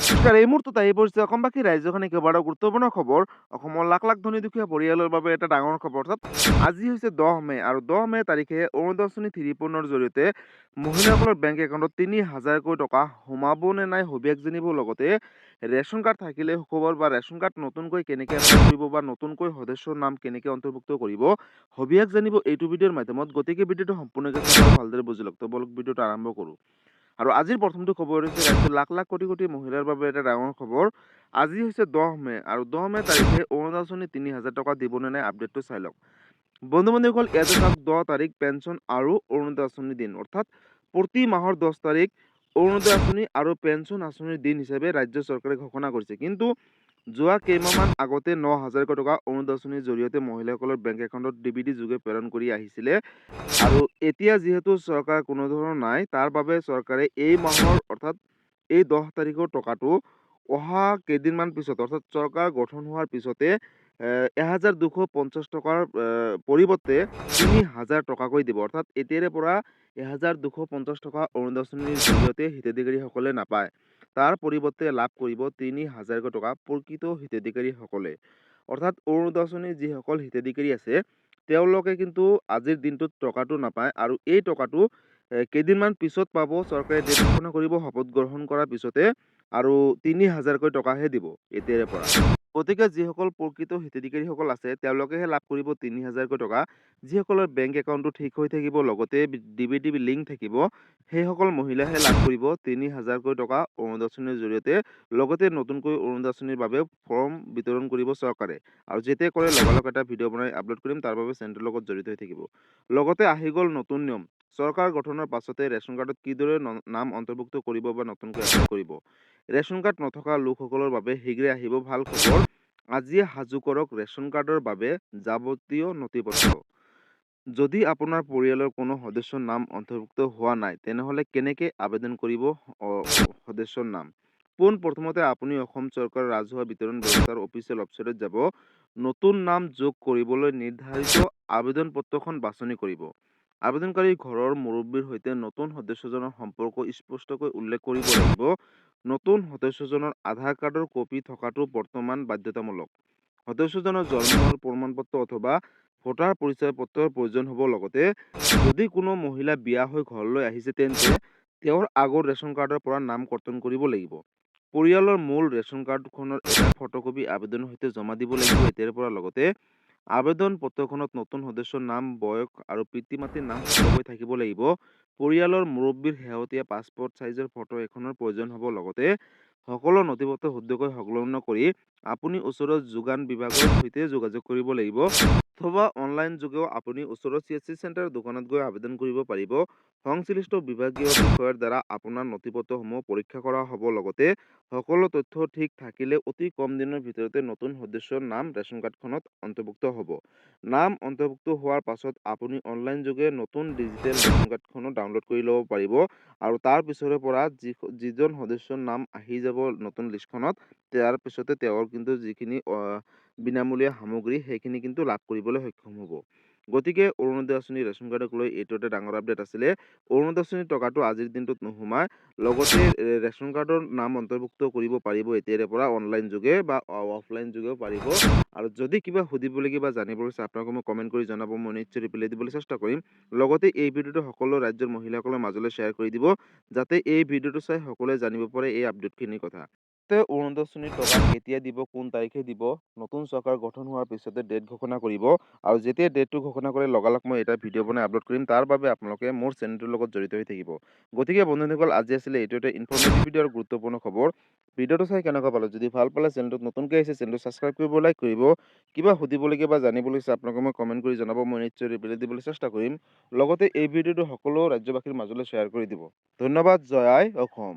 নমস্কাৰ, এই মুহূৰ্তত আহি পৰিছে অসমবাসী ৰাইজৰ একেবাৰে গুৰুত্বপূৰ্ণ খবৰ। অসমৰ লাখ লাখ ধনী দুখীয়া পৰিয়ালৰ বাবে এটা ডাঙৰ খবৰ। অৰ্থাৎ আজি হৈছে 10 মে আৰু 10 মে তাৰিখে অৰুণোদয় আঁচনি 3.0 ৰ জৰিয়তে মহিলাসকলৰ বেংক একাউণ্টত 3,000কৈ টকা সোমাব নে নাই সবিয়াস জানিব। লগতে ৰেচন কাৰ্ড থাকিলে সুখবৰ বা ৰেচন কাৰ্ড নতুনকৈ কেনেকৈ এপ্লাই কৰিব বা নতুনকৈ সদস্যৰ নাম কেনেকৈ অন্তৰ্ভুক্ত কৰিব সবিয়াস জানিব এইটো ভিডিঅ'ৰ মাধ্যমত। গতিকে ভিডিঅ'টো সম্পূৰ্ণকৈ চাই ভালদৰে বুজি লওক। তো বলক ভিডিঅ'টো আৰম্ভ কৰোঁ। আৰু আজিৰ প্ৰথমটো খবৰ হৈছে ৰাজ্যৰ লাখ লাখ কোটি কোটি মহিলাৰ বাবে এটা ডাঙৰ খবৰ। আজি হৈছে 10 মে আৰু 10 মে তাৰিখে অৰুণোদয় আঁচনি 3,000 টকা দিবনে নাই আপডেটটো চাই লওক। বন্ধু বান্ধৱীসকল, ইয়াতে চাওক 10 তাৰিখ পেঞ্চন আৰু অৰুণোদয় আঁচনিৰ দিন, অৰ্থাৎ প্ৰতি মাহৰ 10 তাৰিখ অৰুণোদয় আঁচনি আৰু পেঞ্চন আঁচনিৰ দিন হিচাপে ৰাজ্য চৰকাৰে ঘোষণা কৰিছে। কিন্তু যোৱা কেইমাহমান আগতে 9,000কৈ টকা অৰুণোদয় আঁচনিৰ জৰিয়তে মহিলাসকলৰ বেংক একাউণ্টত ডিবিটি যোগে প্ৰেৰণ কৰি আহিছিলে। আৰু এতিয়া যিহেতু চৰকাৰ কোনো ধৰণৰ নাই, তাৰ বাবে চৰকাৰে এই মাহৰ অৰ্থাৎ এই 10 তাৰিখৰ টকাটো অহা কেইদিনমান পিছত অৰ্থাৎ চৰকাৰ গঠন হোৱাৰ পিছতে 1,250 টকাৰ পৰিৱৰ্তে 3,000 টকাকৈ দিব। অৰ্থাৎ এতিয়াৰে পৰা 1,250 টকা অৰুণোদয় আঁচনিৰ জৰিয়তে হিতাধিকাৰীসকলে নাপায়। তাৰ পৰিৱৰ্তে লাভ কৰিব 3,000কৈ টকা প্ৰকৃত হিতাধিকাৰীসকলে। অৰ্থাৎ অৰুণোদয় আঁচনিৰ যিসকল হিতাধিকাৰী আছে তেওঁলোকে কিন্তু আজিৰ দিনটোত টকাটো নাপায় আৰু এই টকাটো কেইদিনমান পিছত পাব। চৰকাৰে ডেট ঘোষণা কৰিব শপত গ্ৰহণ কৰাৰ পিছতে আৰু 3,000কৈ টকাহে দিব এতিয়াৰে পৰা। গতিকে যিসকল প্ৰকৃত হিতাধিকাৰীসকল আছে তেওঁলোকেহে লাভ কৰিব 3,000কৈ টকা। যিসকলৰ বেংক একাউণ্টটো ঠিক হৈ থাকিব লগতে ডিবিটি লিংক থাকিব সেইসকল মহিলাহে লাভ কৰিব 3,000কৈ টকা অৰুণোদয় আঁচনিৰ জৰিয়তে। লগতে নতুনকৈ অৰুণোদয় আঁচনিৰ বাবে ফৰ্ম বিতৰণ কৰিব চৰকাৰে। আৰু যেতিয়া কৰে লগালগ এটা ভিডিঅ' বনাই আপলোড কৰিম, তাৰ বাবে চেনেলটোৰ লগত জড়িত হৈ থাকিব। লগতে আহি গ'ল নতুন নিয়ম। চৰকাৰ গঠনৰ পাছতে ৰেচন কাৰ্ডত কিদৰে নাম অন্তৰ্ভুক্ত কৰিব বা নতুনকৈ এপ্লাই কৰিব। ৰেচন কাৰ্ড নথকা লোকসকলৰ বাবে শীঘ্ৰে আহিব ভাল খবৰ। আজিয়ে সাজু কৰক ৰেচন কাৰ্ডৰ বাবে যাৱতীয় নথিপত্ৰ। যদি আপোনাৰ পৰিয়ালৰ কোনো সদস্যৰ নাম অন্তৰ্ভুক্ত হোৱা নাই তেনেহ'লে কেনেকৈ আবেদন কৰিব সদস্যৰ নাম। পোনপ্ৰথমতে আপুনি অসম চৰকাৰৰ ৰাজহুৱা বিতৰণ ব্যৱস্থাৰ অফিচিয়েল ৱেবছাইটত যাব। নতুন নাম যোগ কৰিবলৈ নিৰ্ধাৰিত আবেদন পত্ৰখন বাছনি কৰিব। আবেদনকাৰী ঘৰৰ মুৰব্বীৰ সৈতে নতুন সদস্যজনৰ সম্পৰ্ক স্পষ্টকৈ উল্লেখ কৰিব লাগিব। নতুন সদস্যজনৰ আধাৰ কাৰ্ডৰ কপি থকাটো বৰ্তমান বাধ্যতামূলক। সদস্যজনৰ জন্মৰ প্ৰমাণপত্ৰ অথবা ভোটাৰ পৰিচয় পত্ৰৰ প্ৰয়োজন হ'ব। লগতে যদি কোনো মহিলা বিয়া হৈ ঘৰলৈ আহিছে তেন্তে তেওঁৰ আগৰ ৰেচন কাৰ্ডৰ পৰা নাম কৰ্তন কৰিব লাগিব। পৰিয়ালৰ মূল ৰেচন কাৰ্ডখনৰ এটা ফটোকপি আবেদনৰ সৈতে জমা দিব লাগিব এতিয়াৰ পৰা। লগতে আবেদন পত্ৰখনত নতুন সদস্যৰ নাম, বয়স আৰু পিতৃ মাতৃৰ নাম শুদ্ধকৈ থাকিব লাগিব। পৰিয়ালৰ মুৰব্বীৰ শেহতীয়া পাছপোৰ্ট চাইজৰ ফটো এখনৰ প্ৰয়োজন হ'ব। লগতে সকলো নথিপত্ৰ শুদ্ধকৈ সংলগ্ন কৰি আপুনি ওচৰৰ যোগান বিভাগৰ সৈতে যোগাযোগ কৰিব লাগিব। অথবা অনলাইন যোগেও আপুনি ওচৰৰ CSC চেণ্টাৰ দোকানত গৈ আবেদন কৰিব পাৰিব। সংশ্লিষ্ট বিভাগীয় বিষয়ৰ দ্বাৰা আপোনাৰ নথিপত্ৰসমূহ পৰীক্ষা কৰা হ'ব। লগতে সকলো তথ্য ঠিক থাকিলে অতি কম দিনৰ ভিতৰতে নতুন সদস্যৰ নাম ৰেচন কাৰ্ডখনত অন্তৰ্ভুক্ত হ'ব। নাম অন্তৰ্ভুক্ত হোৱাৰ পাছত আপুনি অনলাইন যোগে নতুন ডিজিটেল ৰেচন কাৰ্ডখনো ডাউনলোড কৰি ল'ব পাৰিব। আৰু তাৰ পিছৰে পৰা যিজন সদস্যৰ নাম আহি যাব নতুন লিষ্টখনত, তাৰ পিছতে তেওঁৰ কিন্তু যিখিনি বিনামূলীয়া সামগ্ৰী সেইখিনি কিন্তু লাভ কৰিবলৈ সক্ষম হ'ব। গতিকে অৰুণোদয় আঁচনি ৰেচন কাৰ্ডক লৈ এইটো এটা ডাঙৰ আপডেট আছিলে। অৰুণোদয় আঁচনিৰ টকাটো আজিৰ দিনটোত নোসোমায়। লগতে ৰেচন কাৰ্ডৰ নাম অন্তৰ্ভুক্ত কৰিব পাৰিব এতিয়াৰে পৰা অনলাইন যোগে বা অফলাইন যোগেও পাৰিব। আৰু যদি কিবা সুধিবলগীয়া বা জানিব আছে আপোনালোকে মোক কমেণ্ট কৰি জনাব, মই নিশ্চয় ৰিপ্লাই দিবলৈ চেষ্টা কৰিম। লগতে এই ভিডিঅ'টো সকলো ৰাজ্যৰ মহিলাসকলৰ মাজলৈ শ্বেয়াৰ কৰি দিব যাতে এই ভিডিঅ'টো চাই সকলোৱে জানিব পাৰে এই আপডেটখিনিৰ কথা। অৰুণোদয় আঁচনিৰ টকা কেতিয়া দিব, কোন তাৰিখে দিব, নতুন চৰকাৰ গঠন হোৱাৰ পিছতে ডেট ঘোষণা কৰিব। আৰু যেতিয়া ডেটটো ঘোষণা কৰে লগালগ মই এটা ভিডিঅ' বনাই আপলোড কৰিম। তাৰ বাবে আপোনালোকে মোৰ চেনেলটোৰ লগত জড়িত হৈ থাকিব। গতিকে বন্ধুসকল, আজি আছিলে এইটো এটা ইনফৰ্মেটিভ ভিডিঅ' আৰু গুৰুত্বপূৰ্ণ খবৰ। ভিডিঅ'টো চাই কেনেকুৱা পালে, যদি ভাল পালে চেনেলটোত নতুনকৈ আহিছে চেনেলটো ছাবস্ক্ৰাইব কৰিব, লাইক কৰিব। কিবা সুধিবলগীয়া বা জানিবলৈ আছে আপোনালোকে মই কমেণ্ট কৰি জনাব, মই নিশ্চয় ৰিপ্লাই দিবলৈ চেষ্টা কৰিম। লগতে এই ভিডিঅ'টো সকলো ৰাজ্যবাসীৰ মাজলৈ শ্বেয়াৰ কৰি দিব। ধন্যবাদ। জয় আই অসম।